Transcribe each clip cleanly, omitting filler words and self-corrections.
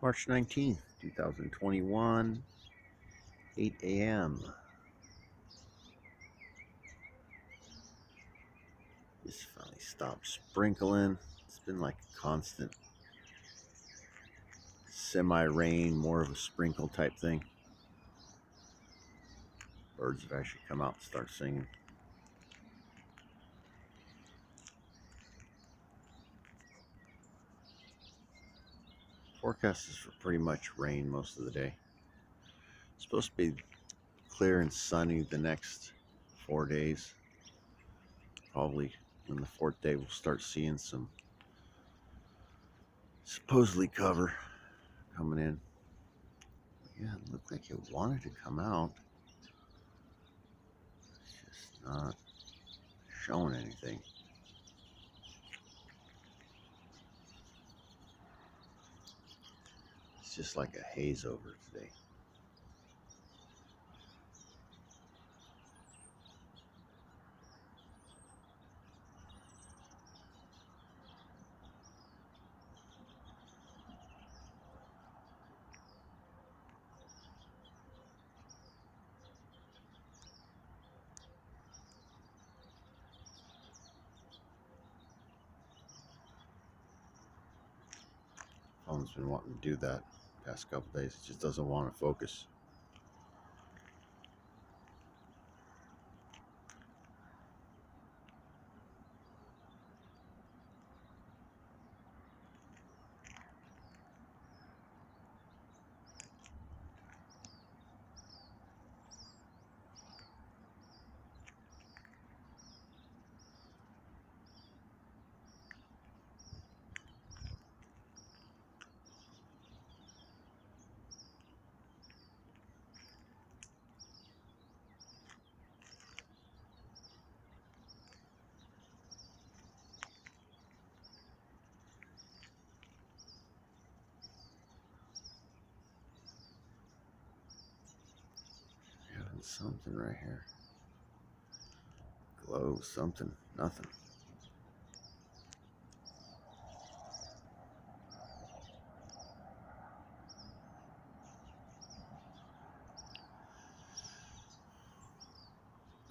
March 19th, 2021, 8 a.m. Just finally stopped sprinkling. It's been like a constant semi-rain, more of a sprinkle type thing. Birds have actually come out and start singing. Forecast is for pretty much rain most of the day. It's supposed to be clear and sunny the next 4 days. Probably on the fourth day we'll start seeing some supposedly cover coming in. Yeah, it looked like it wanted to come out. It's just not showing anything. It's just like a haze over today. Phone's been wanting to do that the past couple days. It just doesn't want to focus. Having something right here. Glow, something, nothing.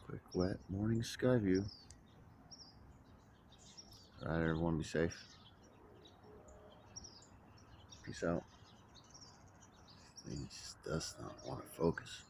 Quick, wet morning sky view. All right, everyone, be safe. Peace out. It just does not want to focus.